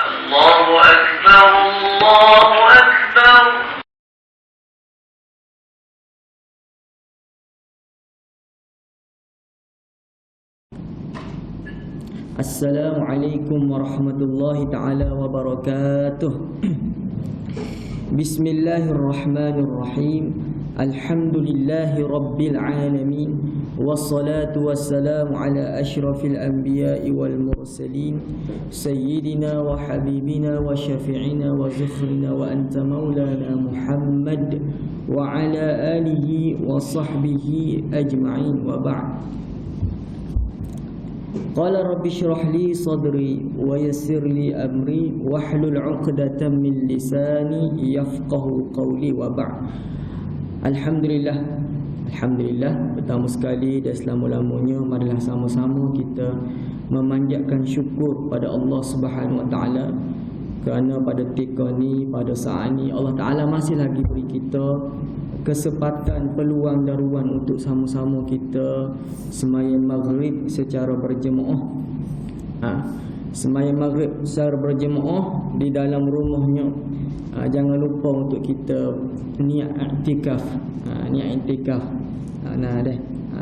الله أكبر الله أكبر. Assalamualaikum warahmatullahi ta'ala wabarakatuh. Bismillahirrahmanirrahim. Alhamdulillahi rabbil alamin. Wassalatu wassalamu ala ashrafil anbiya'i wal mursalin. Sayyidina wa habibina wa syafi'ina wa zufrina wa anta maulana Muhammad wa ala alihi wa sahbihi ajma'in wa ba'd. Qala rabbi shrah li sadri wa yassir li amri wahlul 'uqdatam min lisani yafqahu qawli wa ba'd. Alhamdulillah, pertama sekali dan selama-lamanya marilah sama-sama kita memanjatkan syukur pada Allah Subhanahu wa taala kerana pada ketika ni, pada saat ni Allah Taala masih lagi beri kita kesempatan, peluang dan ruang untuk sama-sama kita sembahyang maghrib secara berjemaah. Sembahyang maghrib secara berjemaah di dalam rumahnya. Jangan lupa untuk kita niat i'tikaf. Niat i'tikaf.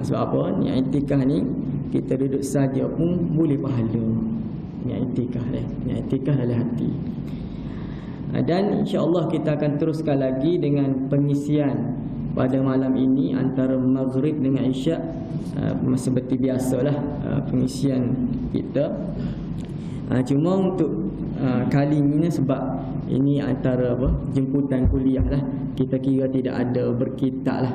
Sebab apa? Niat i'tikaf ni kita duduk saja pun boleh pahala. Niat i'tikaf Niat i'tikaf dalam hati. Dan insya-Allah kita akan teruskan lagi dengan pengisian pada malam ini antara maghrib dengan isyak. Seperti biasalah pengisian kita. Cuma untuk kali ini sebab ini antara jemputan kuliah lah, kita kira tidak ada berkitab lah.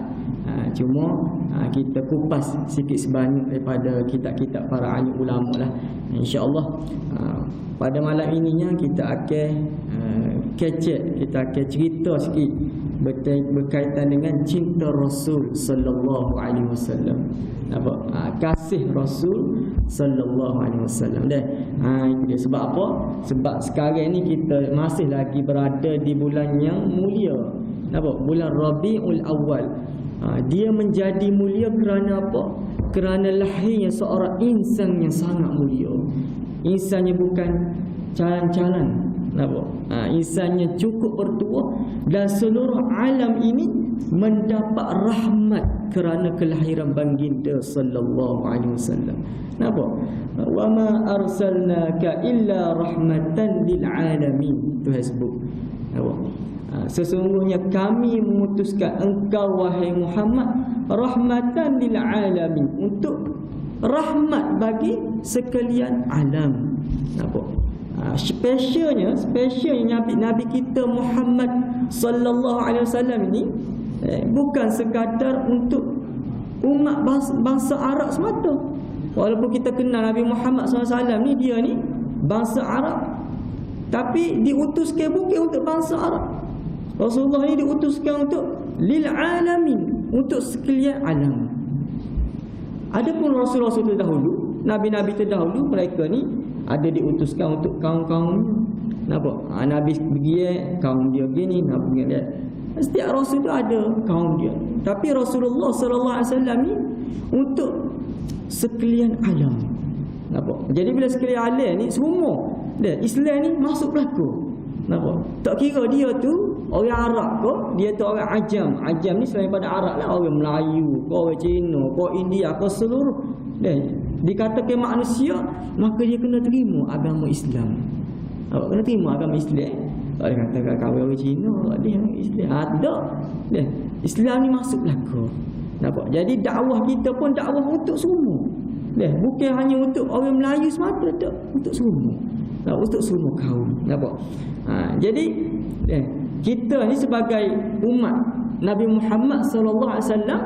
Cuma kita kupas sikit sebanyak daripada kitab-kitab para alim ulama lah. InsyaAllah pada malam ininya kita akan kita akan cerita sikit berkaitan dengan cinta Rasul sallallahu alaihi wasallam. Kasih Rasul sallallahu alaihi wasallam. Itu dia. Sebab apa? Sebab sekarang ni kita masih lagi berada di bulan yang mulia. Bulan Rabiul Awal. Dia menjadi mulia kerana apa? Kerana lahirnya seorang insan yang sangat mulia. Insannya bukan calan-calan. Insannya cukup bertuah dan seluruh alam ini mendapat rahmat kerana kelahiran baginda sallallahu alaihi wasallam. Wa ma arsalnaka illa rahmatan lil alamin. Itu sebut. Sesungguhnya kami mengutuskan engkau wahai Muhammad rahmatan lil alamin, untuk rahmat bagi sekalian alam. Spesialnya Nabi kita Muhammad sallallahu alaihi wasallam ini bukan sekadar untuk umat bangsa Arab semata. Walaupun kita kenal Nabi Muhammad sallallahu alaihi wasallam ni, dia ni bangsa Arab, tapi diutuskan bukan untuk bangsa Arab. Rasulullah ni diutuskan untuk lil alamin, untuk sekalian alam. Adapun rasul-rasul terdahulu, nabi-nabi terdahulu, mereka ni ada diutuskan untuk kaum-kaumnya. Nabi begini, kaum dia begini, Nabi dia. Setiap rasul tu ada kaum dia. Tapi Rasulullah sallallahu alaihi wasallam ni untuk sekalian alam. Jadi bila sekalian alam ni semua Islam ni masuk berlaku. Tak kira dia tu orang Arab ke, dia tu orang Ajam. Ajam ni selain pada Arab lah, orang Melayu, orang Cina, orang India, seluruh dikatakan manusia, maka dia kena terima agama Islam. Kena terima agama Islam. Tak ada katakan kau orang Cina, dia Islam. Tak. Islam ni masuk belaka. Jadi dakwah kita pun dakwah untuk semua. Bukan hanya untuk orang Melayu semata, tak. Untuk semua. Untuk semua kaum. Jadi kita ni sebagai umat Nabi Muhammad sallallahu alaihi wasallam,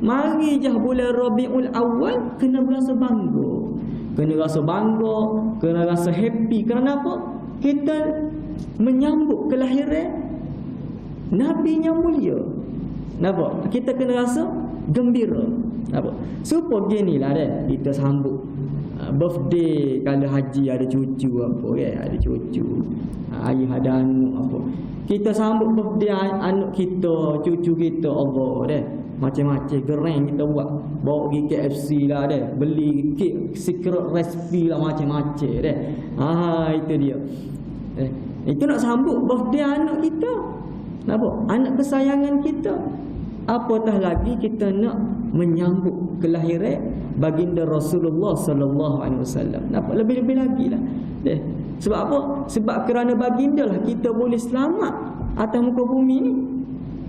mari je bulan Rabiul Awal kena rasa bangga. Kena rasa happy. Kerana apa? Kita menyambut kelahiran Nabi yang mulia. Kita kena rasa gembira. Supaya ginilah kita sambut birthday kalau haji ada cucu ada cucu. Ayah ada anak Kita sambut birthday anak kita, cucu kita, Allah macam-macam gereng kita buat. Bawa pergi KFC lah beli kek secret recipe lah macam-macam itu dia. Itu nak sambut birthday anak kita. Nampak? Anak kesayangan kita. Apatah lagi kita nak menyambut kelahiran baginda Rasulullah sallallahu alaihi wasallam. Nampak lebih-lebih lagi lah. Sebab apa? Sebab kerana baginda lah kita boleh selamat atas muka bumi ni.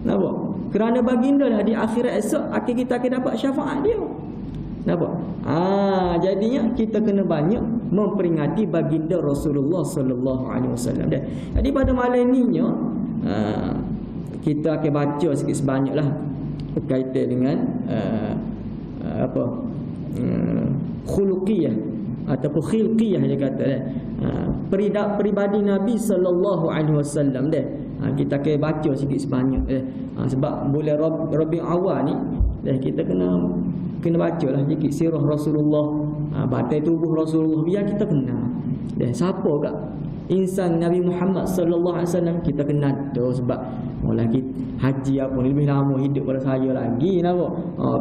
Nampak? Kerana baginda lah di akhirat esok kita akan dapat syafaat dia. Nampak? Jadinya kita kena banyak memperingati baginda Rasulullah sallallahu alaihi wasallam. Jadi pada malam ni kita akan baca sikit sebanyaklah berkaitan dengan khuluqiyah ataupun khilqiyah dia kata peribadi Nabi sallallahu alaihi wasallam kita akan baca sikit sebanyak sebab bulan Rabiul Awal ni kita kena bacalah sikit sirah Rasulullah, batai tubuh Rasulullah biar kita kenal siapa kak insan Nabi Muhammad sallallahu alaihi wasallam kita kenal tu. Sebab lagi haji apa lebih lama hidup pada saya lagi nampak.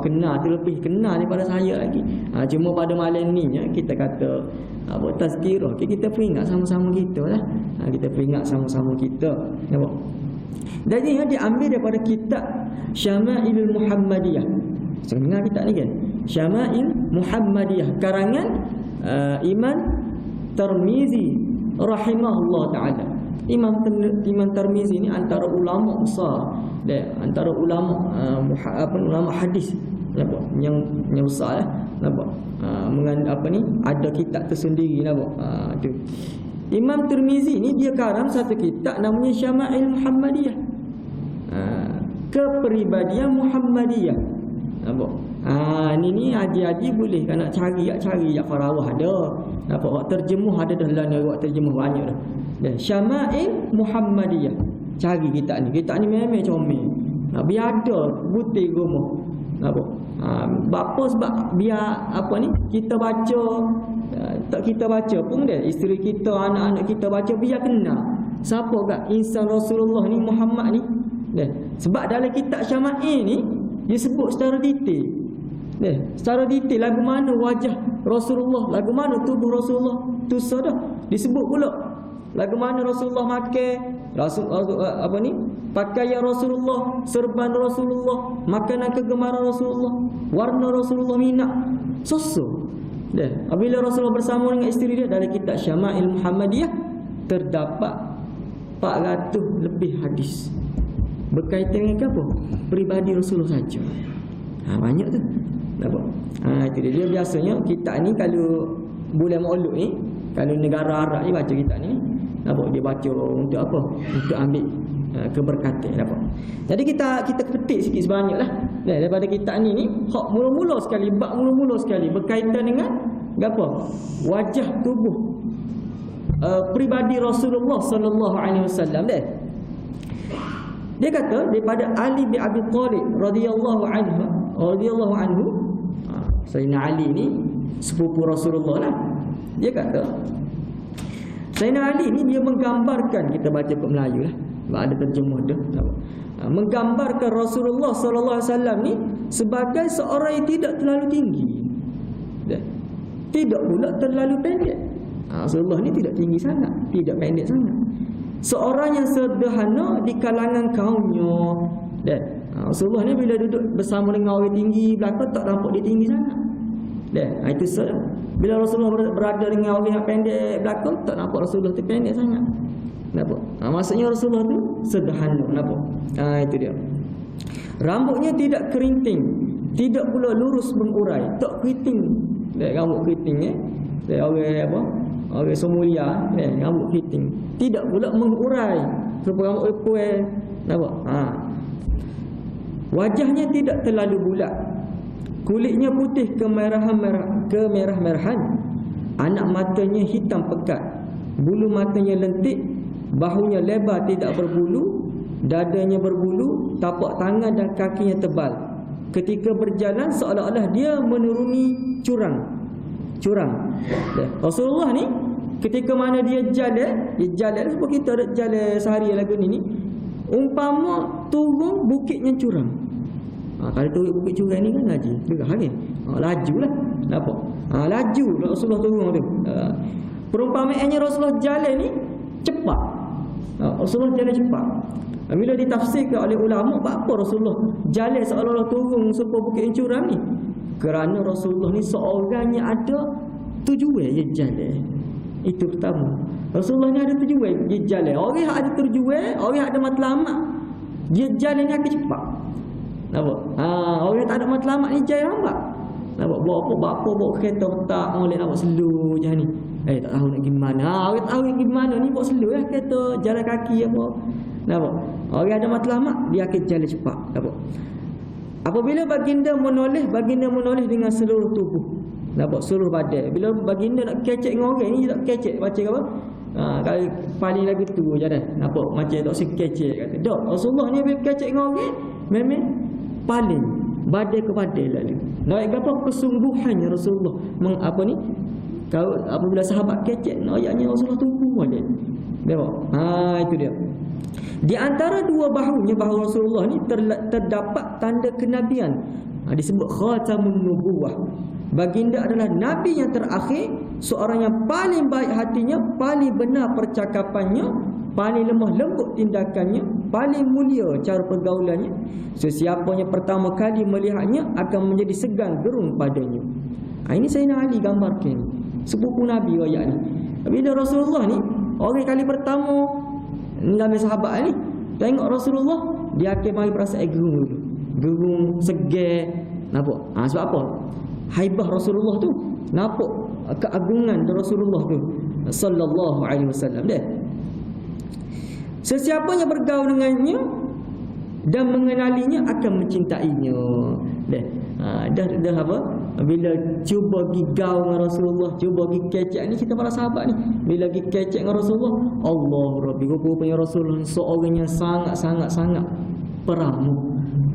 Kenal tu lebih kenal daripada saya lagi. Cuma pada malam ni kita kata tazkirah, kita peringat sama-sama kita lah. Kita peringat sama-sama kita nampak. Jadi diambil daripada kitab Syama'il Muhammadiyah. Saya dengar kitab ni kan, Syama'il Muhammadiyah karangan Imam Tirmizi rahimahullah taala. Imam Tirmizi ni antara ulama besar antara ulama ulama hadis nampak yang besar nampak ada kitab tersendiri nampak tu. Imam Tirmizi ni dia karang satu kitab namanya Syama'il Muhammadiyah, kepribadian Muhammadiyah nampak. Ni haji-haji boleh kan nak cari yak Farawah ada. Nampak buat terjemuh ada dalam ni, buat terjemuh banyak dah. Syama'il Muhammadiyah. Cari kitab ni. Kitab ni memang comel. Biar ada butir rumah. Nampak? Bapa sebab biar kita baca tak kita baca pun isteri kita, anak-anak kita baca biar kenal. Siapa kat insan Rasulullah ni Muhammad ni? Sebab dalam kitab Syama'il ni dia sebut secara detail. Secara detail lagu mana wajah Rasulullah, lagu mana tubuh Rasulullah, tu sudah disebut pula. Lagu mana Rasulullah makan, pakaian Rasulullah, serban Rasulullah, makanan kegemaran Rasulullah, warna Rasulullah minat. Apabila Rasulullah bersama dengan isteri dia dalam kitab Syama'il Muhammadiyah terdapat 400 lebih hadis berkaitan dengan apa? Peribadi Rasulullah saja. Banyak tu. Nampak? Itu dia biasanya kitab ni kalau bulan Maulud ni, kalau negara Arab ni baca kitab ni, nampak dia baca untuk apa? Untuk ambil keberkatan, nampak. Jadi kita petik sikit sebanyaklah daripada kitab ni hak mula-mula sekali, bab mula-mula sekali berkaitan dengan apa? Wajah tubuh peribadi Rasulullah sallallahu alaihi wasallam Dia kata daripada Ali bin Abi Thalib radhiyallahu anhu, Sayyidina Ali ni sepupu Rasulullah lah. Dia kata Sayyidina Ali ni dia menggambarkan, kita baca kat Melayu lah, ada terjemah dia, menggambarkan Rasulullah sallallahu alaihi wasallam ni sebagai seorang yang tidak terlalu tinggi, tidak pula terlalu pendek. Rasulullah ni tidak tinggi sangat, tidak pendek sangat. Seorang yang sederhana di kalangan kaumnya. Rasulullah ni bila duduk bersama dengan orang tinggi belakang tak nampak dia tinggi sangat. Itu saja. Bila Rasulullah berada dengan orang yang pendek belakang tak nampak Rasulullah tu pendek sangat. Nampak? Maksudnya Rasulullah tu sederhana, nampak? Itu dia. Rambutnya tidak keriting, tidak pula lurus mengurai, tak keriting. Rambut keriting orang semulia rambut keriting, tidak pula mengurai seperti rambut lepus. Nampak? Wajahnya tidak terlalu bulat, kulitnya putih kemerah-merahan, anak matanya hitam pekat, bulu matanya lentik, bahunya lebar tidak berbulu, dadanya berbulu, tapak tangan dan kakinya tebal. Ketika berjalan seolah-olah dia menuruni curang. Rasulullah ni ketika mana dia jalan sebab kita ada jalan sehari lagu ni umpama turun bukitnya curam. Kalau turun bukit curam ni kan laju juga kan? Laju lah. Nampak? Laju Rasulullah turun tu. Perumpamaannya Rasulullah jalan ni cepat. Rasulullah jalan cepat. Bila ditafsirkan oleh ulama, apa Rasulullah jalan seolah-olah turun sebuah bukit incuran ni? Kerana Rasulullah ni seorang yang ada tujuan dia jalan. Itu pertama. Rasulullah ni ada tujuan dia jalan. Orang yang ada tujuan, orang yang ada matlamat, dia jalan ni akan cepat. Nampak? Orang yang tak ada matlamat ni jalan lambat. Nampak? Buat apa bawa kereta tak boleh nak buat slow je ni. Tak tahu nak pergi mana. Orang tahu nak pergi mana ni buat slow lah kereta, jalan kaki apa. Nampak? Orang yang ada matlamat dia akan jalan cepat. Nampak? Apabila baginda menoleh dengan seluruh tubuh. Nampak? Seluruh badan. Bila baginda nak kecek dengan orang ni, tak kecek baca apa? Kalau paling lagu tu je dah. Nampak? Macam tak si kecek kata. Tak. Rasulullah ni bila kecek dengan orang, memang paling badan ke badan lalu. Nak apa kesungguhannya Rasulullah kalau apabila sahabat kecek, ayatnya Rasulullah tunggu balik. Nampak? Itu dia. Di antara dua bahunya, bahu Rasulullah ni terdapat tanda kenabian. Disebut khatamun nubuwah. Baginda adalah nabi yang terakhir, seorang yang paling baik hatinya, paling benar percakapannya, paling lemah lembut tindakannya, paling mulia cara pergaulannya. Sesiapa yang pertama kali melihatnya akan menjadi segan gerung padanya. Ini Sayyidina Ali gambarkan, sepupu Nabi ayat ni. Bila Rasulullah ni orang kali pertama dalam sahabat ni tengok Rasulullah, dia akan mari perasaan gerung dulu. Gerung, segar. Nampak? Sebab apa? Haibah Rasulullah tu, nampak keagungan Rasulullah tu sallallahu alaihi wasallam dah. Sesiapa yang bergaul dengannya dan mengenalinya akan mencintainya. Dah apa? Bila cuba pergi gaul dengan Rasulullah, cuba pergi kecek ni, kita para sahabat ni bila pergi kecek dengan Rasulullah, Allah Rabbi, rupanya Rasulullah seorang yang sangat peramu.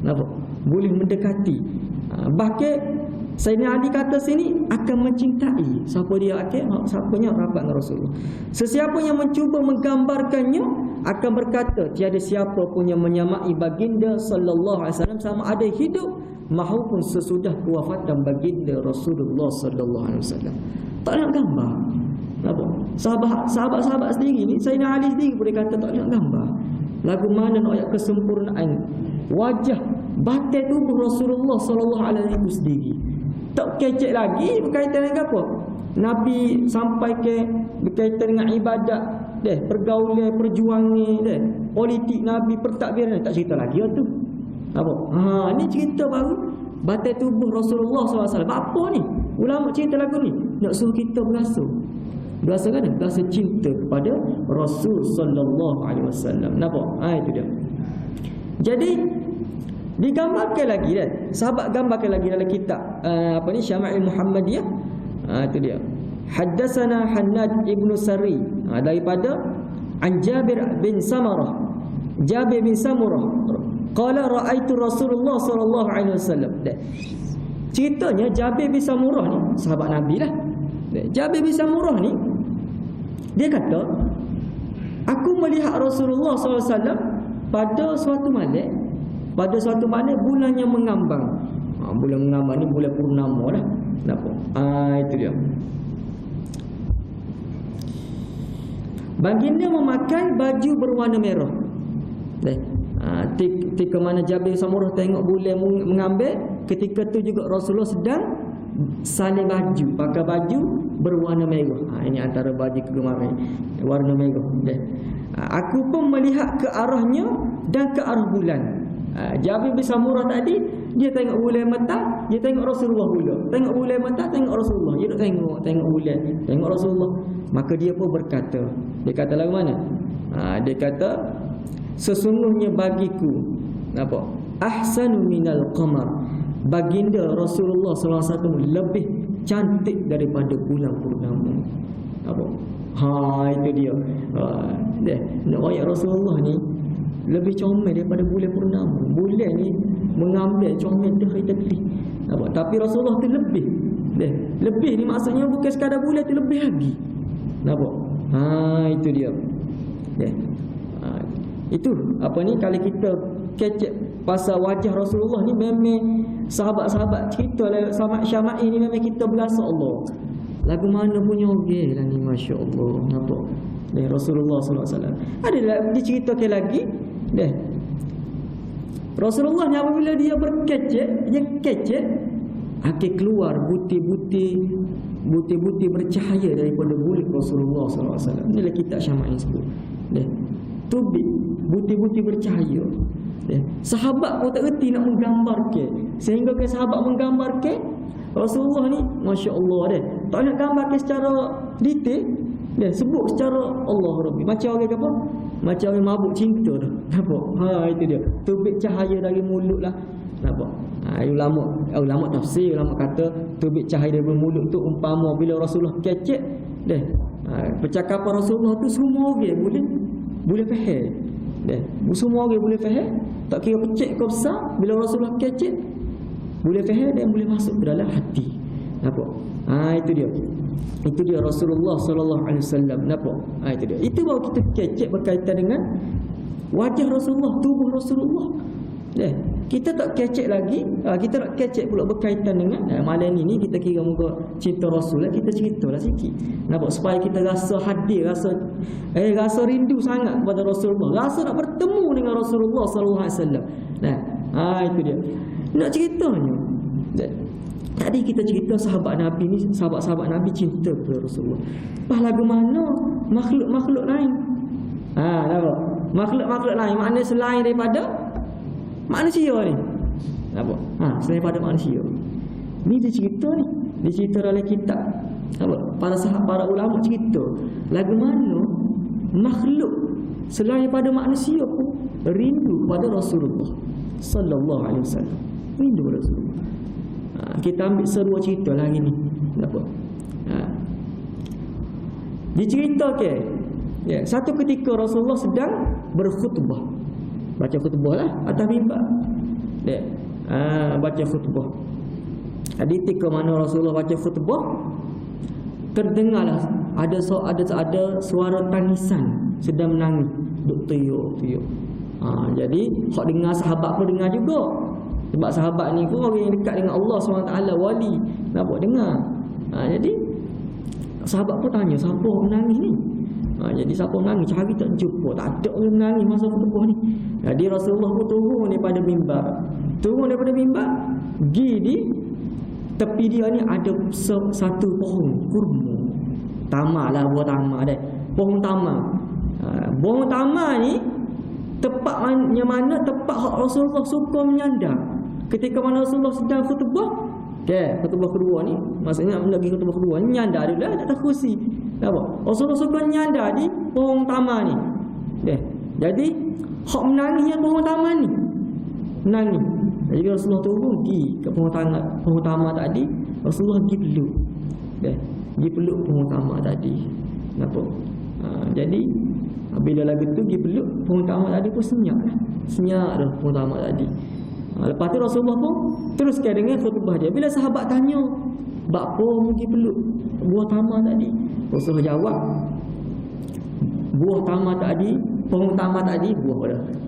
Nampak? Boleh mendekati. Bahkan Sayyidina Ali kata sini akan mencintai siapa dia siapanya rapat dengan Rasulullah. Sesiapa yang mencuba menggambarkannya akan berkata tiada siapa pun yang menyamai baginda sallallahu alaihi wasallam sama ada hidup maupun sesudah kewafatan baginda Rasulullah sallallahu alaihi wasallam. Tak nak gambar. Apa? Sahabat-sahabat sendiri ni, Sayyidina Ali sendiri boleh kata tak nak gambar. Lagu mana nak ayat kesempurnaan wajah batin tubuh Rasulullah sallallahu alaihi wasallam sendiri. Tak kecek lagi berkaitan dengan apa? Nabi sampai ke berkaitan dengan ibadat, pergaulan, perjuangan, politik Nabi, pertakbiran, tak cerita lagi tu. Apa? Ni cerita baru batin tubuh Rasulullah SAW. Apa ni? Ulama cerita lagu ni nak suruh kita berasa kan? Berasa cinta kepada Rasul sallallahu alaihi wasallam. Nampak? Itu dia. Jadi digambarkan lagi sahabat gambarkan lagi dalam kitab Syama'il Muhammadiyah. Itu dia. Haddatsana Hannad ibn Sari daripada an Jabir bin Samurah qala ra'aitu Rasulullah sallallahu alaihi wasallam. Ceritanya Jabir bin Samurah ni sahabat Nabi lah. Jabir bin Samurah ni dia kata, aku melihat Rasulullah sallallahu alaihi wasallam pada suatu malam bulan yang mengambang. Bulan mengambang ni bulan purnama lah. Nampak? Itu dia. Baginda memakai baju berwarna merah. Ketika mana Jabir Samurah tengok bulan mengambil, ketika tu juga Rasulullah sedang salin baju, pakai baju berwarna merah. Ini antara baju kegemaran, warna merah. Aku pun melihat ke arahnya dan ke arah bulan. Jabir bin Samurah tadi dia tengok bulan matang, dia tengok Rasulullah pula. Tengok bulan matang, tengok Rasulullah. Dia duk tengok bulan, tengok Rasulullah. Maka dia pun berkata, dia kata lagu mana? Dia kata, sesungguhnya bagiku, nampak? Ahsanu minal qamar. Baginda Rasulullah SAW lebih cantik daripada bulan purnama. Apa? Itu dia. Nak ayat Rasulullah ni lebih comel daripada bulan purnama. Bulan ni mengambil comel dah. Tapi Rasulullah tu lebih. Lebih ni maksudnya bukan sekadar bulan tu, lebih lagi. Nampak? Itu dia. Itu kalau kita kecek pasal wajah Rasulullah ni, memang sahabat-sahabat cerita sama Syama'il ni, memang kita berasa Allah. lagu mana punya orang lah ni, Masya Allah. Nampak? Rasulullah SAW ada diceritakan lagi Rasulullah ni apabila dia berkecek, dia kecek akan keluar butir-butir bercahaya daripada mulut Rasulullah SAW. Inilah kitab Syama'in sebut. Tubik butir-butir bercahaya. Sahabat pun tak reti nak menggambarkan, sehingga ke sahabat menggambarkan Rasulullah ni, Masya Allah tak nak gambarkan secara detail. Sebut secara Allah Rabbi. Macam orang apa? Macam orang mabuk cinta dah. Nampak? Itu dia. Tubik cahaya dari mulut lah. Nampak? Ulama tafsir, ulama kata tubik cahaya dari mulut tu umpama bila Rasulullah kecek percakapan Rasulullah tu semua orang boleh faham. Semua orang boleh faham. Tak kira kecek ke besar, bila Rasulullah kecek boleh faham dan boleh masuk ke dalam hati. Nampak? Itu dia. Itu dia Rasulullah sallallahu alaihi wasallam. Nampak? Itu dia. Itu baru kita kecek berkaitan dengan wajah Rasulullah, tubuh Rasulullah. Kita tak kecek lagi. Kita nak kecek pula berkaitan dengan malam ni kita kira muka cinta Rasul lah, kita ceritalah sikit. Nampak? Supaya kita rasa hadir, rasa rindu sangat kepada Rasulullah, rasa nak bertemu dengan Rasulullah sallallahu alaihi wasallam. Itu dia. Nak ceritanya, tadi kita cerita sahabat Nabi ni, sahabat-sahabat Nabi cinta kepada Rasulullah. Lepas lagu mana makhluk-makhluk lain? Nampak? Makhluk-makhluk lain maknanya selain daripada manusia ni. Nampak? Selain daripada manusia. Ni dia cerita ni. Dia cerita dalam kitab. Nampak? Para ulama cerita lagu mana makhluk selain daripada manusia pun rindu kepada Rasulullah sallallahu alaihi wasallam. Rindu kepada Rasulullah. Kita ambil seruah cerita lah hari ni. Kenapa? Diceritakan satu ketika Rasulullah sedang berkhutbah. Baca khutbah lah atas mimbar. Baca khutbah. Di ketika mana Rasulullah baca khutbah, terdengarlah ada suara tangisan, sedang menangis, duk tuyuk. Jadi hak dengar sahabat pun dengar juga. Sebab sahabat ni pun orang yang dekat dengan Allah SWT, wali. Nampak dengar. Jadi sahabat pun tanya, siapa menangis ni? Jadi siapa menangis? Cari tak jumpa. Tak ada orang menangis masa khutbah ni. Jadi Rasulullah pun turun daripada mimbar. Pergi di tepi dia ni ada satu pohon kurma. Tamak lah, buah tamak dah. Pohon tamak. Pohon tamak ni tepat mana tepat Rasulullah suka menyandar. Ketika mana Rasulullah sedang khutbah, khutbah kedua ni, maksudnya lagi khutbah kedua ni, nyandar dia dah atas kursi. Nampak? Rasulullah suka nyandar di pohon tamak ni. Jadi hak menangis yang pohon tamak ni. Menangis. Jadi Rasulullah turun pergi ke pohon tamak tadi, Rasulullah pergi peluk. Pergi peluk pohon tamak tadi. Nampak? Jadi bila lagu tu pergi peluk pohon tamak tadi pun senyap dah pohon tamak tadi. Lepas tu Rasulullah pun teruskan dengan khutbah dia. Bila sahabat tanya, "Bapa pergi peluk buah tamak tadi?" Rasulullah jawab, "Buah tamak tadi, pohon tamak tadi,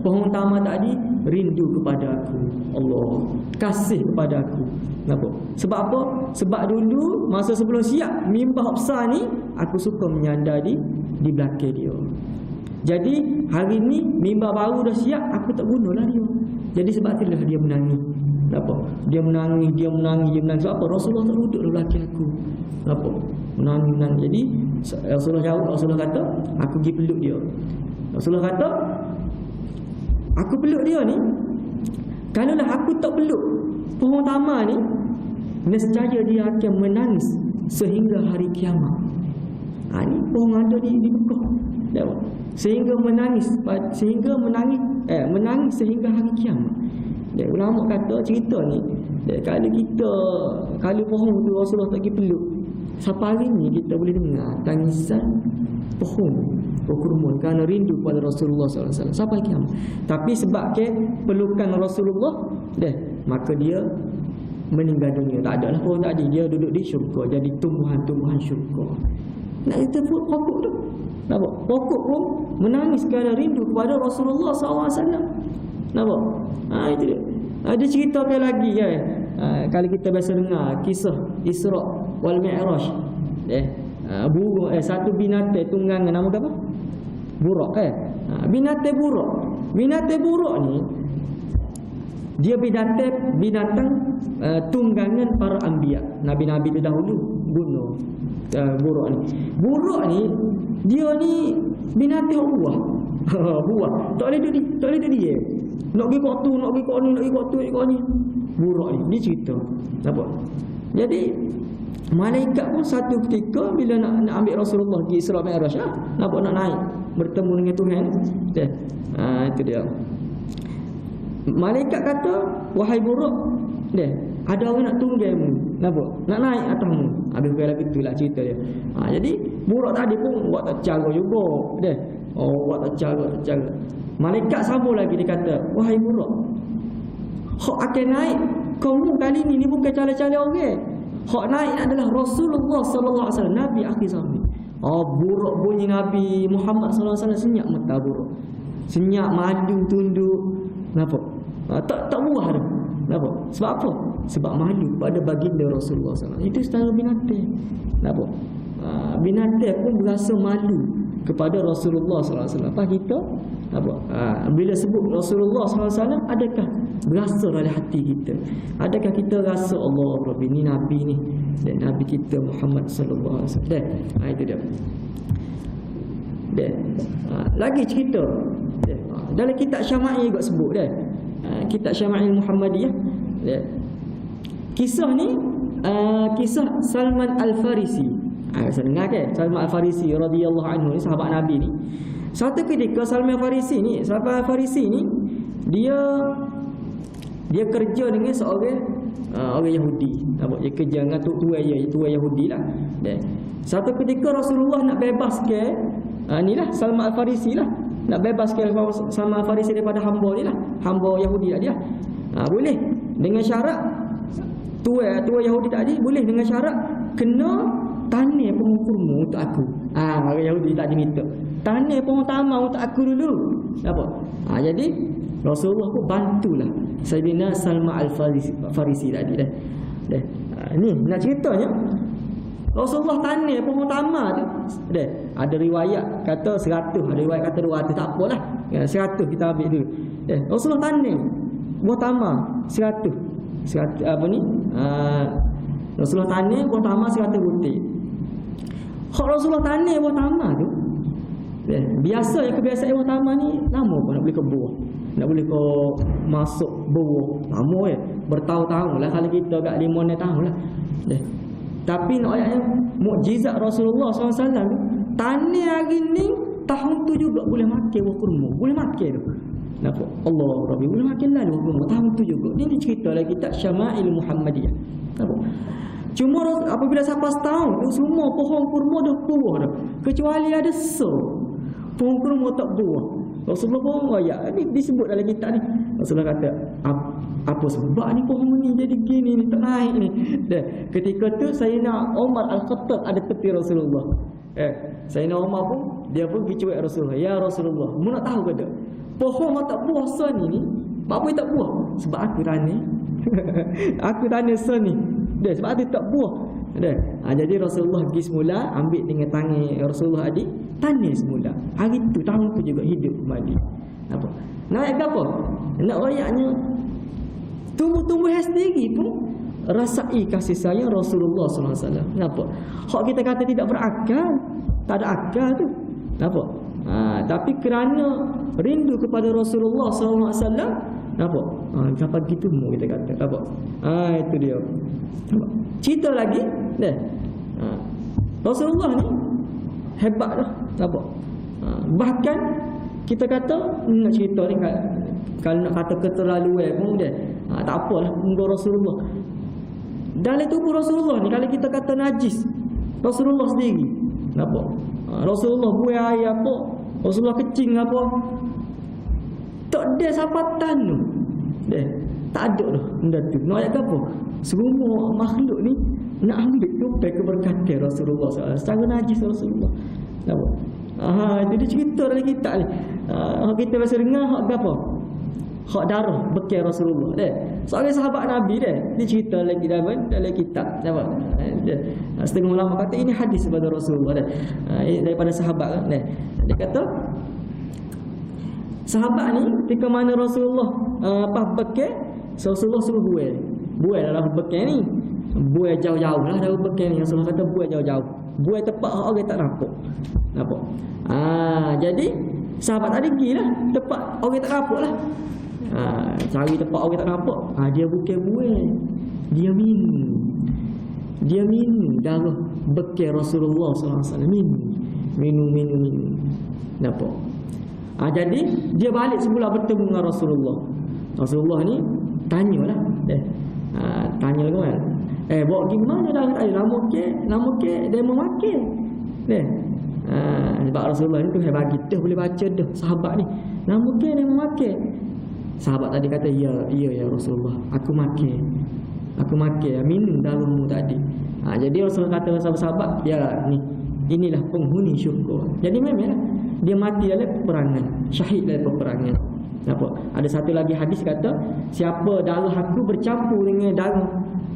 pohon tamak tadi rindu kepada aku, Allah, kasih kepada aku." Nampak? Sebab apa? Sebab dulu masa sebelum siap mimbar besar ni, aku suka menyandar di belakang dia. Jadi hari ni mimbar baru dah siap, aku tak gunalah dia. Jadi sebab itulah dia menangis. Nampak? Dia menangis. Sebab apa? Rasulullah tak duduk di belakang aku. Nampak? Menangis. Jadi Rasulullah kata, aku pergi peluk dia. Rasulullah kata, aku peluk dia ni, kalaulah aku tak peluk pohon tamak ni, nescaya dia akan menangis sehingga hari kiamat. Ni pohon ada di Mekah. Sehingga menangis sehingga hari kiamat. Ulama kata cerita ni, kalau pohon tu Rasulullah tak pergi peluk, sampai hari ni kita boleh dengar tangisan pohon kurma kerana rindu kepada Rasulullah SAW sampai kiamat. Tapi sebab pelukan Rasulullah, maka dia meninggal dunia. Tak ada lah pohon tadi, dia duduk di syurga, jadi tumbuhan-tumbuhan syurga. Nak kita pokok tu, nampak? Pokok pun menangis kerana rindu kepada Rasulullah SAW. Nampak? Itu dia. Dia ceritakan lagi kalau kita biasa dengar kisah Isra wal Mi'raj. Burung satu binatang tunggangan nama apa? Buruk kan? Binatang buruk ni dia binatang tunggangan para anbiya, nabi-nabi terdahulu bunuh buruk ni dia ni binatang buah tak boleh duduk dia nak pergi kat tu nak pergi kat ni buruk ni dia cerita nampak. Jadi malaikat pun satu ketika bila nak ambil Rasulullah pergi Isra Mi'raj nampak nak naik bertemu dengan Tuhan itu dia. Malaikat kata, wahai buruk, ada orang nak tungganmu, nampak? Nak naik atasmu. Habis kira gitu lah cerita dia. Jadi buruk tadi pun buat tak cara juga, buat tak cara. Malaikat sambung lagi dia kata, wahai buruk, hak akan naik kamu kali ni bukan cala-cala orang. Hak naik adalah Rasulullah sallallahu alaihi wasallam, Nabi akhir zaman. Buruk bunyi Nabi Muhammad sallallahu alaihi wasallam senyap mata buruk. Senyap madu tunduk. Nampak? Tak buah dah. Nampak? Sebab apa? Sebab malu pada baginda Rasulullah SAW. Itu setara binatang. Nampak? Binatang pun berasa malu kepada Rasulullah SAW. Apa kita? Nampak? Bila sebut Rasulullah SAW, adakah berasa dalam hati kita? Adakah kita rasa Allah Rabbi ni Nabi ni dan Nabi kita Muhammad sallallahu alaihi wasallam. Itu dia. Lagi cerita dalam kitab Syama'il juga sebut kitab Syama'il Muhammadiyah kisah ni kisah Salman Al-Farisi. Saya dengar kan Salman Al-Farisi radhiyallahu anhu ni sahabat Nabi ni. Suatu ketika Salman Al-Farisi ni dia kerja dengan seorang orang Yahudi. Dia kerja dengan tua Yahudi lah. Satu ketika Rasulullah nak bebaskan inilah Salman Al-Farisi lah, nak bebaskan Salman Al-Farisi daripada hamba ni lah, hamba Yahudi tadi lah. Boleh dengan syarat tua Yahudi tadi boleh dengan syarat kena tanah pohon kurma untuk aku. Orang Yahudi tadi minta tanah pohon tamar untuk aku dulu. Apa? Jadi Rasulullah pun bantulah Sayyidina Salman Al-Farisi tadi dah. Ni nak ceritanya Rasulullah tanah pohon tamar tu. Ada riwayat kata 100, ada riwayat kata 200, tak apalah. 100 kita ambil dulu. Rasulullah tanah buah tamar 100 apa ni? Rasulullah tanah buah tamar 100 butir. Hak Rasulullah tanah buah tamar tu. Biasa kebiasaan buah tamar ni lama pun nak boleh ke buah. Nak boleh ke masuk buah. Lama bertahun-tahun lah kalau kita kat 5 tahun lah. Tapi nak ayatnya mukjizat Rasulullah SAW tanah hari ni tahun tu juga boleh makan buah kurma. Boleh makan tu. Nampak? Allah Rabbi boleh makan lah buah kurma tahun tu juga. Ini cerita lagi kitab Syama'il Muhammadiyah. Nampak? Cuma apabila sampai setahun tu semua pohon kurma dah buah dah. Kecuali ada pohon kurma tak buah. Rasulullah pun ni disebut dalam kitab ni. Rasulullah kata apa sebab ni pohon ni jadi gini ni tak naik ni. Ketika tu Sayyidina Umar Al-Khattab ada tepi Rasulullah. Sayyidina Umar pun dia pun pergi cuak Rasulullah. Ya Rasulullah, mu nak tahu ke tak? Pohon tak buah son ni apa tak buah? Sebab aku tanya. Aku tanya son ni. Sebab dia tak buah. Jadi Rasulullah pergi semula ambil dengan tangan Rasulullah adik tanya semula. Hari tu tahun tu juga hidup kembali. Apa? Nak apa? Nak ayatnya tumbuh-tumbuh sendiri pun rasai kasih sayang Rasulullah SAW. Kenapa? Hak kita kata tidak berakal, tak ada akal tu. Kenapa? Tapi kerana rindu kepada Rasulullah SAW, kenapa? Kapan gitu mau kita kata. Kenapa? Itu dia. Kenapa? Cerita lagi, Rasulullah ni hebat dah. Kenapa? Bahkan kita kata nak cerita ni kalau nak kata keterlaluan pun tak apalah untuk Rasulullah. Dalam tubuh Rasulullah ni kalau kita kata najis Rasulullah sendiri. Kenapa? Rasulullah buai air apa? Rasulullah kecing apa? Tak ada sapatan tu. Tak ada dah benda tu. Nak ayat apa? Semua makhluk ni nak ambil tupai keberkatan Rasulullah SAW. Secara najis Rasulullah. Kenapa? Jadi cerita dalam kitab ni. Kita biasa dengar hak apa? hak darah bekal Rasulullah deh. Seorang sahabat Nabi deh, dia cerita lagi dalam kitab apa. Setengah ulama kata ini hadis daripada Rasulullah deh. Daripada sahabat kan deh. Dia kata sahabat ni ketika mana Rasulullah bekal, Rasulullah suruh buai dalam bekal ni. Buai jauh-jauh lah dalam bekal ni. Rasulullah kata buai jauh-jauh. Buai tempat orang tak nampak. Jadi sahabat tadi pergilah tempat orang tak nampak lah. Cari tempat orang tak nampak. Dia bukan buai, dia minum darah bekal Rasulullah SAW. Minum. Nampak? Jadi dia balik semula bertemu dengan Rasulullah. Rasulullah ni tanyalah tanya kan, bawa pergi mana dah? Nama ke dia mau makan sebab Rasulullah ni tu saya bagi dah boleh baca dah sahabat ni, nama ke dia mau makan. Sahabat tadi kata ya Rasulullah, aku makan minum darahmu tadi. Jadi Rasulullah kata kepada sahabat, inilah penghuni syurga. Jadi memang dia mati dalam peperangan, syahid dalam peperangan. Ada satu lagi hadis kata, siapa darah aku bercampur dengan darah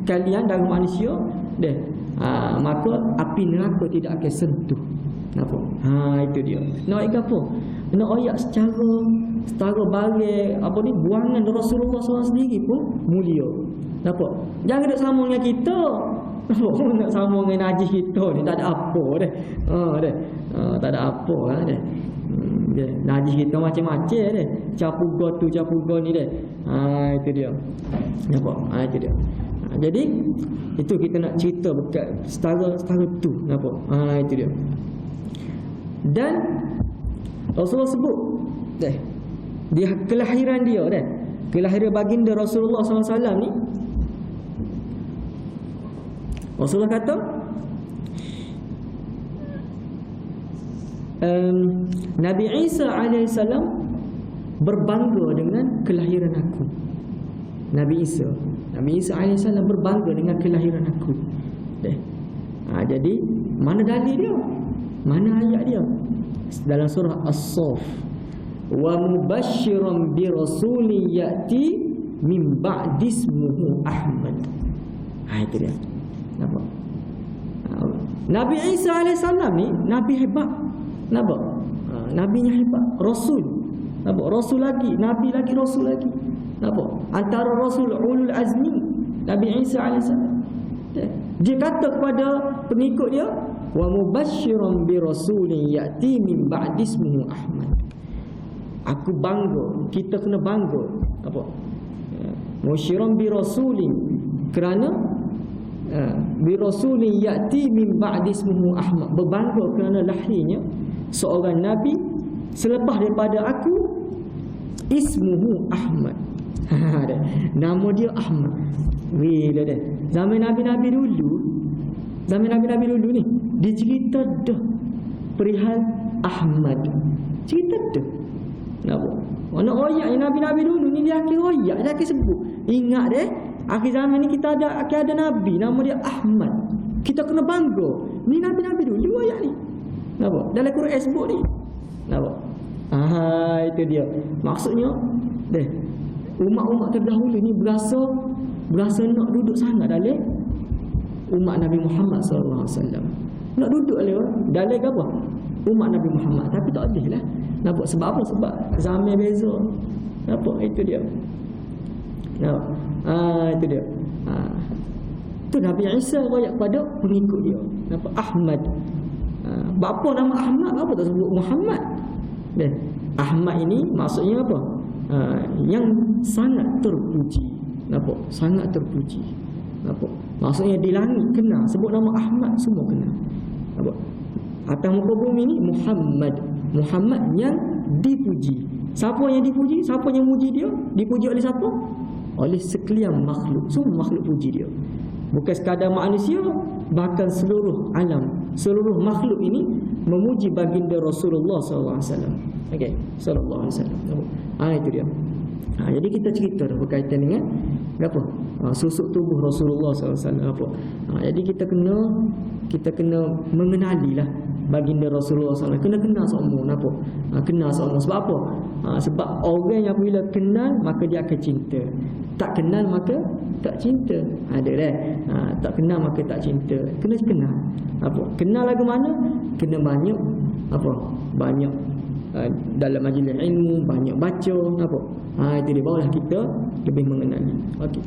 kalian, darah manusia, maka api neraka tidak akan sentuh. Itu dia. Nak ingat apa? Nak ayat secara balik buangan Rasulullah SAW sendiri pun mulia. Jangan duk sama dengan kita. Nak sama dengan najis kita ni tak ada apa dah. Tak ada apa lah dah. Najis kita macam-macam dah. Capu go ni dah. Itu dia. Nampak? Itu dia. Jadi itu kita nak cerita bekat setara tu. Nampak? Itu dia. Dan Rasulullah sebut dia kelahiran dia kelahiran baginda Rasulullah SAW ni. Rasulullah kata Nabi Isa AS berbangga dengan kelahiran aku. Nabi Isa AS berbangga dengan kelahiran aku. Jadi mana dalil dia? Mana ayat dia? Dalam surah As-Saff, wa mubasysyiran bi rasulin ya'ti min ba'di ismuhu Ahmad. Itu dia. Nampak? Nabi Isa AS ni nabi hebat. Nampak? Nabinya hebat, rasul. Nampak? Rasul lagi, nabi lagi, rasul lagi. Nampak? Antara rasul ulul azmi Nabi Isa AS. Dia kata kepada pengikut dia, wa mubasysyiran bi rasulin ya'ti min ba'di ismuhu Ahmad. Aku bangga, kita kena bangga. Apa? Mubasysyiran bi rasulin, kerana bi rasulin ya'ti min ba'di ismuhu Ahmad, berbangga kerana lahirnya seorang nabi selepas daripada aku, ismuhu Ahmad. Nama dia Ahmad. Bila dah zaman nabi-nabi dulu ni dicerita dah perihal Ahmad, cerita dah. Kenapa? Mana ayat yang nabi-nabi dulu ni dia akhir ayat dia akhir sebut. Ingat akhir zaman ni kita akan ada nabi nama dia Ahmad. Kita kena bangga. Ni nabi-nabi dulu ayat ni. Kenapa? Dalam Quran sebut ni. Kenapa? Itu dia. Maksudnya umat-umat terdahulu ni berasa nak duduk sangat dalam umat Nabi Muhammad SAW. Nak duduk dalam apa? Umat Nabi Muhammad. Tapi tak boleh lah. Nampak sebab apa? Sebab zaman beza. Nampak? Itu dia. Itu dia. Itu Nabi Isa royak pada pengikut dia. Nampak? Ahmad. Apa nama Ahmad? Apa tak sebut Muhammad? Ahmad ini maksudnya apa? Yang sangat terpuji. Nampak? Sangat terpuji. Nampak? Maksudnya di langit kena sebut nama Ahmad, semua kena. Nampak? Atas muka bumi ni Muhammad yang dipuji. Siapa yang dipuji? Siapa yang muji dia? Dipuji oleh siapa? Oleh sekalian makhluk. Semua makhluk puji dia. Bukan sekadar manusia, bahkan seluruh alam, seluruh makhluk ini memuji baginda Rasulullah SAW. Okey, sallallahu alaihi wasallam. Itu dia. Jadi kita cerita dah berkaitan dengan apa? Susuk tubuh Rasulullah SAW. Jadi kita kena mengenalilah baginda Rasulullah SAW. Kena kenal semua. Kenal semua. Sebab apa? Sebab orang yang bila kenal maka dia akan cinta, tak kenal maka tak cinta. Ada dah. Tak kenal maka tak cinta. Kena kenal. Apa? Kenal lagu mana? Kena banyak apa? Banyak dalam majlis ilmu, banyak baca apa? Itu dia, barulah kita lebih mengenali. Okey.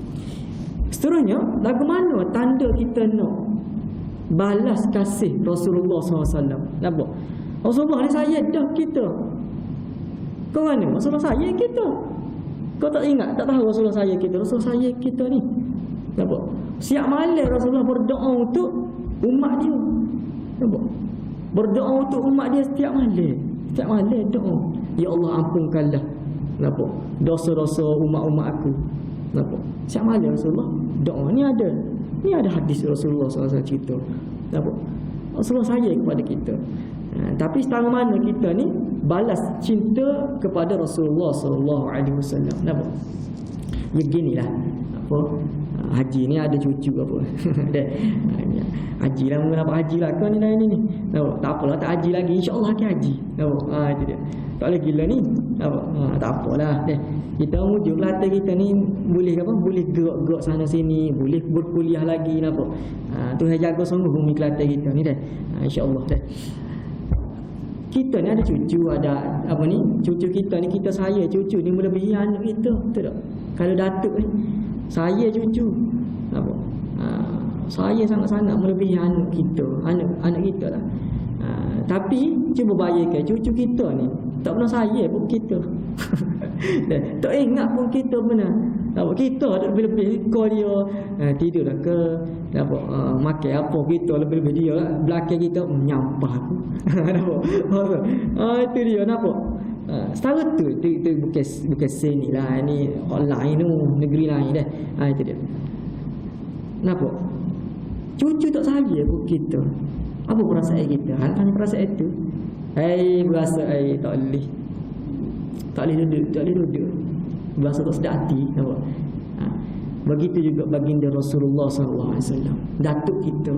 Seterusnya, lagu mana tanda kita nak balas kasih Rasulullah SAW? Apa? Rasulullah ni sayang dah kita. Kau mana? Rasulullah sayang kita. Kau tak ingat, tak tahu Rasulullah sayang kita. Rasulullah sayang kita ni. Apa? Siap malam Rasulullah berdoa untuk umat dia. Apa? Berdoa untuk umat dia setiap malam. Setiap malam doa, ya Allah ampunkanlah apa? Dosa-dosa umat-umat aku. Apa? Setiap malam Rasulullah doa. Ni ada hadis Rasulullah SAW cerita. Apa? Rasulullah sayang kepada kita. Tapi setengah mana kita ni balas cinta kepada Rasulullah SAW. Kenapa? Ya ginilah. Apa? Haji ni ada cucu apa? Haji lah, kenapa haji lah kau ni dah ni. Tak apalah, tak haji lagi, insya-Allah akan haji. Itu dia. Tak boleh gila ni. Tak apalah. Kita wujud Kelantan kita ni boleh apa? Boleh gerak-gerak sana sini, boleh berkuliah lagi apa. Tuhan jaga sungguh bumi Kelantan kita ni dah. Insya-Allah dah. Kita ni ada cucu, ada apa ni? Cucu kita ni kita saya cucu ni melebihi anak kita, betul tak? Kalau datuk ni saya cucu apa? Saya sangat-sangat melebihi anak kita, anak kita lah. Tapi cuba bayangkan cucu kita ni tak pernah saya pun kita. Tak ingat pun kita pernah. Kita ada lebih-lebih kau dia tidur dah ke apa makan apa kita lebih-lebih dia lah. Belakang kita menyampah aku. Itu dia nampak. Setara tu bukan sini lah, ni online tu, negeri lain dah. Itu dia. Nampak? Cucu tak saya pun kita. Apa perasaan kita? Hanya perasaan itu. Berasa tak boleh. Tak boleh duduk. Berasa tak sedap hati. Nampak? Begitu juga baginda Rasulullah SAW, datuk kita.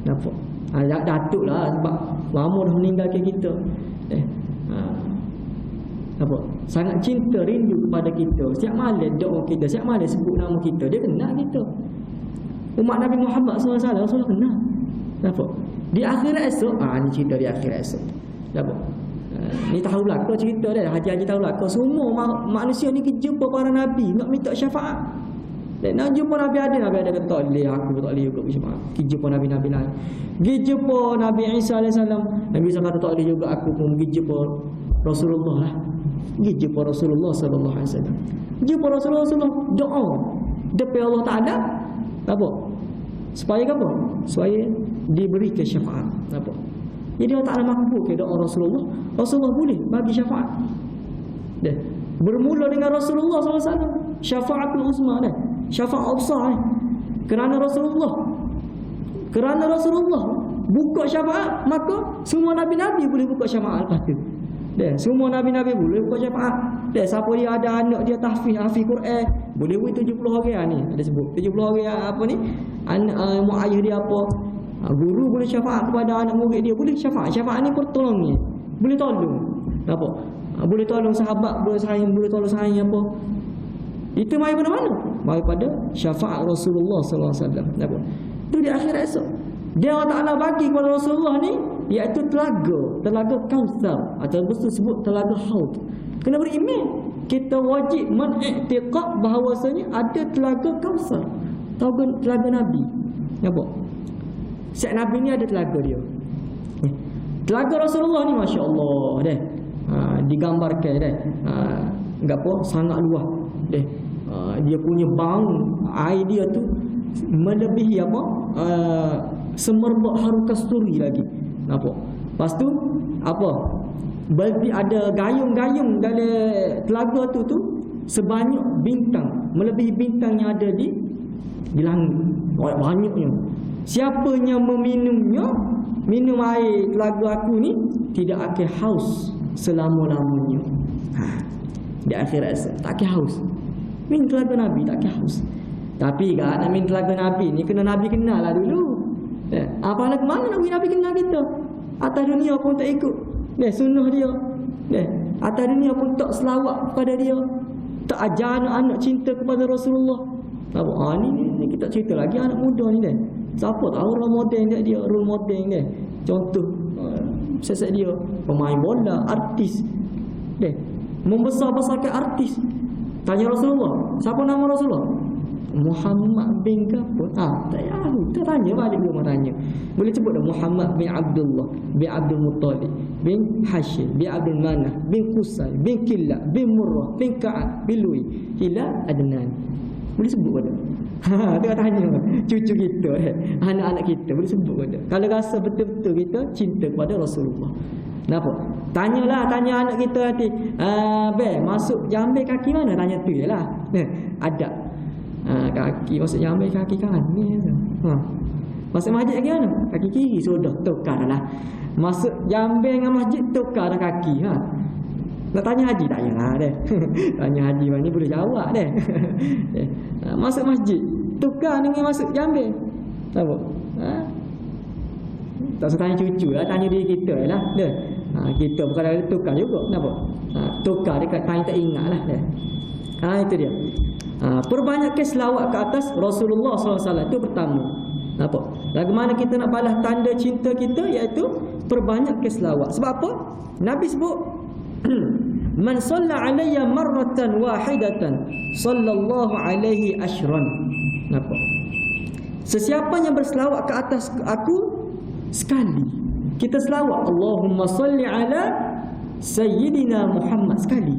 Nampak? Datuk lah sebab lama dah meninggalkan kita. Apa? Sangat cinta, rindu kepada kita. Setiap malam doa kita, setiap malam sebut nama kita, dia kenal kita. Umat Nabi Muhammad SAW Rasulullah kenal. Nampak? Di akhirat esok, ni cerita di akhirat esok. Nampak? Ni tahu belakang cerita dia, haji-haji tahu belakang. Semua manusia ni jumpa para Nabi, nak minta syafaat. Dan nak jumpa Nabi ada kata tak boleh, aku tak boleh juga syafaat. Pergi jumpa Nabi-Nabi lain. Pergi jumpa Nabi Isa AS. Nabi Isa kata tak boleh juga, aku pun pergi jumpa Rasulullah lah. Pergi jumpa Rasulullah SAW. Jumpa Rasulullah doa depan Allah Ta'ala. Apa? Supaya apa? Supaya diberikan syafaat. Apa? Jadi Allah Ta'ala makbul ke doa Rasulullah. Rasulullah boleh bagi syafaat. Dah. Bermula dengan Rasulullah SAW. Syafaatul uzma dah. Syafaat besar kerana Rasulullah buka syafaat, maka semua Nabi-Nabi boleh buka syafaat lepas tu. Semua Nabi-Nabi boleh buka syafaat. Siapa dia ada anak dia hafiz Quran, boleh buat 70 orang ni. Ada sebut 70 orang apa ni? Anak mak ayah dia apa? Guru boleh syafaat kepada anak murid dia, boleh syafaat. Syafaat ni pertolong ni. Boleh tolong. Apa? Boleh tolong sahabat, boleh tolong saing apa? Itu mai pada mana? Mai pada syafaat Rasulullah SAW. Apa? Itu di akhirat esok. Dia Allah Ta'ala bagi kepada Rasulullah ni, iaitu telaga Kautsar, atau disebut telaga Haud. Kena beriman. Kita wajib mengiktikad bahawasanya ada telaga Kautsar, telaga Nabi. Nampak? Setiap Nabi ni ada telaga dia. Telaga Rasulullah ni Masya Allah dah. Digambarkan dah. Apa? Sangat luas dah. Dia punya bau air dia tu melebihi apa? Semerbak harum kasturi lagi. Nampak? Lepas tu apa? Berarti ada gayung-gayung dalam telaga tu sebanyak bintang, melebihi bintang yang ada di langit. Banyaknya. Siapa yang meminumnya, minum air telaga aku ni, tidak akan haus selama-lamanya. Di akhirat tak akan haus. Minum telaga Nabi tak akan haus. Tapi kan nak minum telaga Nabi ni kena Nabi kenal lah dulu. Apalah ke mana Nabi kenal kita? Atas dunia pun tak ikut. Sunnah dia. Atas dunia pun tak selawat kepada dia, tak ajar anak-anak cinta kepada Rasulullah. Ni kita cerita lagi anak muda ni dah. Siapa tahu role model dia, role model dia. Contoh sesat dia pemain bola, artis. Deh, membesar-besarkan artis. Tanya Rasulullah, siapa nama Rasulullah? Muhammad bin apa? Tak tahu. Kita tanya balik dia tanya. Boleh sebut dah Muhammad bin Abdullah, bin Abdul Muttalib, bin Hashim, bin Abdul Manaf, bin Qusay, bin Kilab, bin Murrah, bin Ka'ab, bin Lu'ay, Hilal, Adnan. Boleh sebut pada? Tengah tanya cucu kita, anak-anak kita boleh sebut pada. Kalau rasa betul-betul kita cinta kepada Rasulullah. Kenapa? Tanya anak kita nanti. Masuk jambe kaki mana? Tanya tu jelah. Ada. Kaki masuk jambe kaki kanan ni. Masuk masjid kaki mana? Kaki kiri. Sudah tukarlah. Masuk jambe dengan masjid tukar dah kaki. Nak tanya haji tak payahlah deh. Tanya haji ni boleh jawab deh. Masuk masjid tukar dengan masuk jambe. Tahu? Tak usah tanya cucu lah, tanya diri kita lah. Deh. Kita bukan ada tukar juga. Kenapa? Tukar dekat tanya tak ingat lah deh. Itu dia. Perbanyakkan selawat ke atas Rasulullah SAW. Itu pertama. Apa? Bagaimana kita nak balas tanda cinta kita, iaitu perbanyakkan selawat. Sebab apa? Nabi sebut man shalla alayya marratan wahidatan sallallahu alaihi ashran. Apa? Sesiapa yang berselawat ke atas aku sekali, kita selawat Allahumma salli ala sayyidina Muhammad sekali,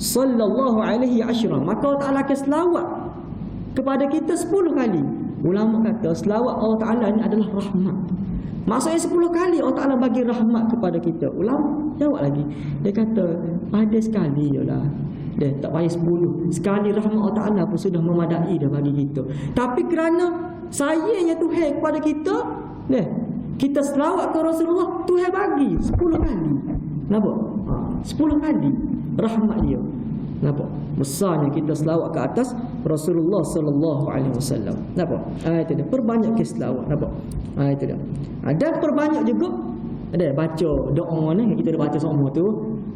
sallallahu alaihi ashran, maka Allah Ta'ala akan selawat kepada kita 10 kali. Ulama kata selawat Allah Ta'ala ni adalah rahmat. Maksudnya 10 kali Allah Ta'ala bagi rahmat kepada kita. Ulama jawab lagi, dia kata ada sekali je lah, dia tak payah 10. Sekali rahmat Allah Ta'ala pun sudah memadai dah bagi kita. Tapi kerana sayangnya Tuhan kepada kita, kita selawat ke Rasulullah, Tuhan bagi 10 kali. Nampak? 10 kali rahmat dia. Nampak? Besarnya kita selawat ke atas Rasulullah sallallahu alaihi wasallam. Nampak? Itu dia. Perbanyak ke selawat. Nampak? Itu dia. Dan perbanyak juga ada baca doa ni, kita dah baca semua tu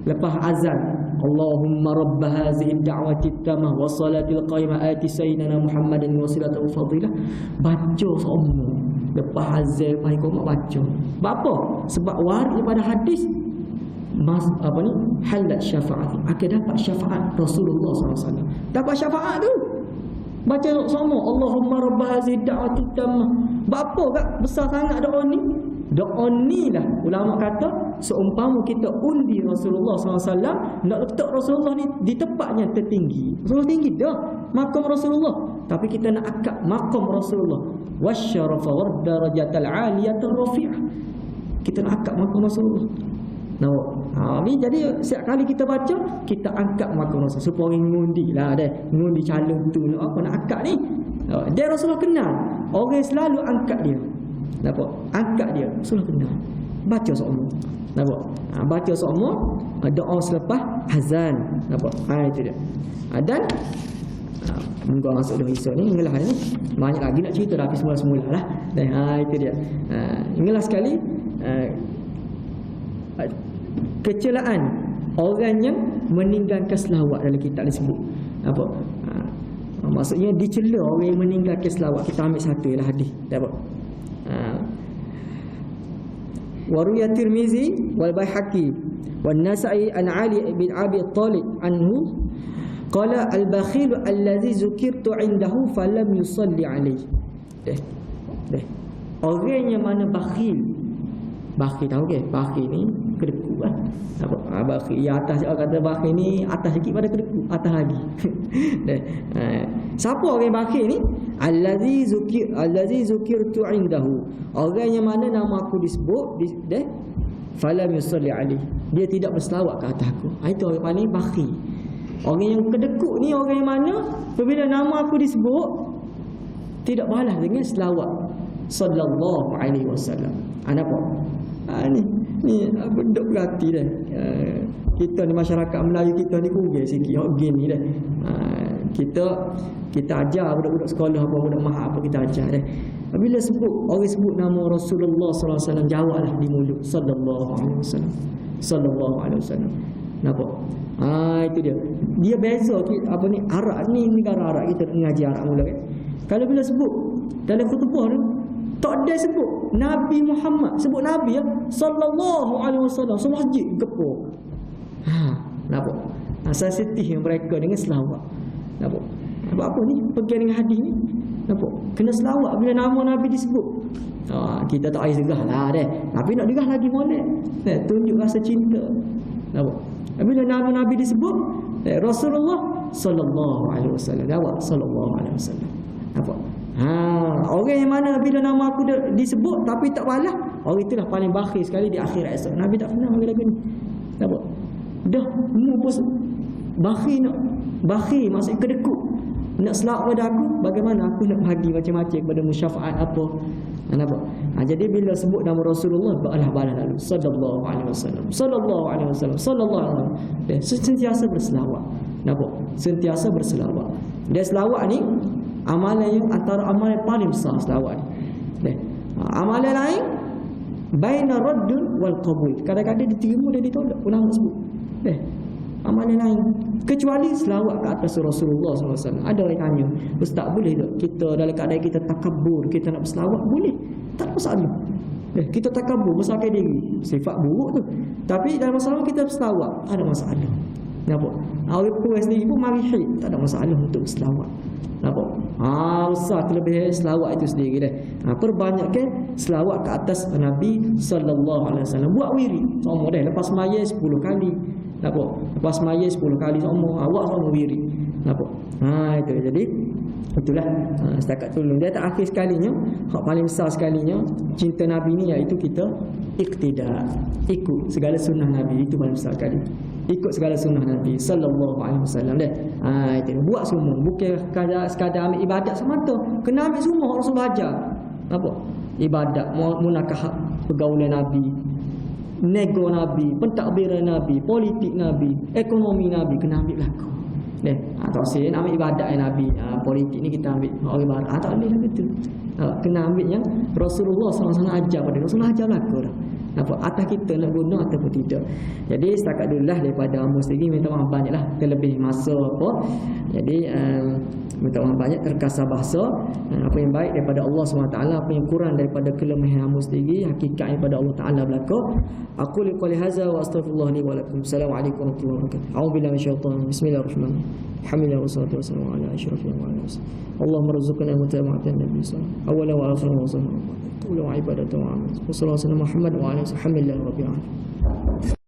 lepas azan. Allahumma rabb hazihi ad-da'wati at-tamah wa salatil qaimah ati sayyidina Muhammadin wasilatahu fadilah. Baca semua lepas azan, lepas iqamah baca. Sebab apa? Sebab waris daripada hadis halat syafaat, akan dapat syafaat Rasulullah SAW. Dapat syafaat tu baca semua Allahumma rabb hazihi ad-da'wati at-tamah. Apa gak besar sangat doa ni? Doa ni lah ulama kata seumpama kita undi Rasulullah SAW, nak letak Rasulullah ni di tempatnya tertinggi. Rasulullah tinggi dah makam Rasulullah, tapi kita nak akak makam Rasulullah, wasyarafa wad-darajatal 'aliyatur rafi'ah. Kita nak akak makam Rasulullah. Ni jadi setiap kali kita baca, kita angkat makam Rasul supaya orang ngundi lah deh, ngundi calon tu apa nak angkat ni. Dia Rasulullah kenal, orang selalu angkat dia. Nampak? Angkat dia, Rasulullah kenal. Baca semua. Nampak? Baca semua doa selepas azan. Nampak? Itu dia. Dan mungkin masuk dah esok ni, ingatlah ni banyak lagi nak cerita, tapi semula-semula lah. Dan itu dia. Ingatlah sekali kecelaan orang yang meninggalkan selawat dalam kitab disebut apa? Maksudnya dicela orang yang meninggalkan selawat. Kita ambil satu ialah hadis. Apa? Wa ruya Tirmizi wal Baihaqi wan Nasa'i an Ali bin Abi Talib anhu qala al-bakhil allazi zukirtu indahu falam yusalli alayhi. Orang yang mana bakhil tahu ke? Bakhil ni kedeku kan. Apa? Bakhil ya atas orang kata bakhil ni atas sikit pada kedeku, atas lagi. Siapa orang bakhil ni? Allazi zukirtu indahu. Orang yang mana nama aku disebut falam yusalli alaihi. Dia tidak berselawat ke atas aku. Itu orang paling bakhil. Orang yang kedekut ni orang yang mana apabila nama aku disebut tidak balas dengan selawat sallallahu alaihi wasallam. Apa? Ni benda berarti dah. Kita ni masyarakat Melayu kita ni kurang sikit gini dah. Kita ajar budak-budak sekolah apa, budak mahal apa kita ajar dah. Bila orang sebut nama Rasulullah sallallahu alaihi wasallam, jawablah di mulut sallallahu alaihi wasallam. Sallallahu alaihi wasallam. Nampak? Itu dia. Dia beza apa ni, Arab ni, negara Arab kita ngaji Arab mula kan. Kalau bila sebut dalam khutbah tu tak ada sebut Nabi Muhammad, sebut Nabi ya, sallallahu alaihi wasallam, semua masjid gepuk. Nampak? Sensitif mereka dengan selawat. Nampak? Sebab apa ni? Pergi dengan hadis ni. Nampak? Kena selawat bila nama Nabi disebut. Kita tak payah segah lah deh. Tapi nak digah lagi molek. Tunjuk rasa cinta. Nampak? Bila nama Nabi disebut, Rasulullah sallallahu alaihi wasallam. Jawab sallallahu alaihi wasallam. Nampak? Orang yang mana bila nama aku disebut tapi tak balas, orang itulah paling bakhil sekali di akhirat esok. Nabi tak pernah panggil lagu ni. Nampak? Dah umur pun bakhil maksud kedekut. Nak selawat pada aku, bagaimana aku nak bagi macam-macam kepada musyafaat apa. Nampak? Jadi bila sebut nama Rasulullah, balas lalu sallallahu alaihi wasallam, sallallahu alaihi wasallam, sallallahu alaihi wasallam. Sentiasa berselawat. Nampak? Sentiasa berselawat. Dia selawat ni amalan yang antara amalan paling besar selawat ni. Amalan lain baina raddun wal qabul. Kadang-kadang diterima dan ditolak. Ulama sebut. Amalan lain kecuali selawat ke atas Rasulullah SAW. Ada orang tanya, Ustaz boleh tak kita dalam keadaan kita takabur, kita nak berselawat? Boleh, tak ada masalah. Kita takabur, besarkan diri, sifat buruk tu. Tapi dalam masalah kita berselawat, ada masalah. Nampak? Orang puas sendiri pun mari hid, tak ada masalah untuk berselawat. Nampak? Besar kelebihan selawat itu sendiri dah. Perbanyakkan selawat ke atas Nabi sallallahu alaihi wasallam. Buat wirid sama dah, lepas sembahyang 10 kali. Nampak? Lepas sembahyang 10 kali sama, awak sama wirid. Nampak? Itu jadi itulah setakat tolong. Dia tak akhir sekalinya, hak paling besar sekalinya cinta Nabi ni, iaitu kita iktida, ikut segala sunnah Nabi. Itu paling besar sekali. Ikut segala sunnah Nabi sallallahu alaihi wasallam dah. Itu buat semua, bukan sekadar ambil ibadat semata. Kena ambil semua Rasul ajar. Nampak? Ibadat, munakah pergaulan Nabi, nego Nabi, pentadbiran Nabi, politik Nabi, ekonomi Nabi, kena ambil laku. Tak usah nak ambil ibadat Nabi, politik ni kita ambil orang barat. Tak boleh lah betul. Kena ambil yang Rasulullah SAW ajar pada Rasulullah ajar laku dah. Nampak? Atas kita nak guna ataupun tidak. Jadi setakat dululah daripada Muslim, minta maaf banyaklah terlebih masa apa. Jadi minta maaf banyak terkasar bahasa. Apa yang baik daripada Allah SWT, apa yang kurang daripada kelemahan Muslim, hakikat daripada Allah Taala belaka. Aku liqali hadza wa astaghfirullah li wa lakum. Assalamualaikum warahmatullahi wabarakatuh. A'udzubillahi minasyaitonir. Bismillahirrahmanirrahim. Alhamdulillah wassalatu wassalamu ala asyrafil anbiya'i. Allahumma rzuqna mutaba'atan nabiy sallallahu awwala wa akhiran wa sallallahu wa ibadatu wa sallallahu Muhammad wa alihi wa sahbihi rabbil alamin.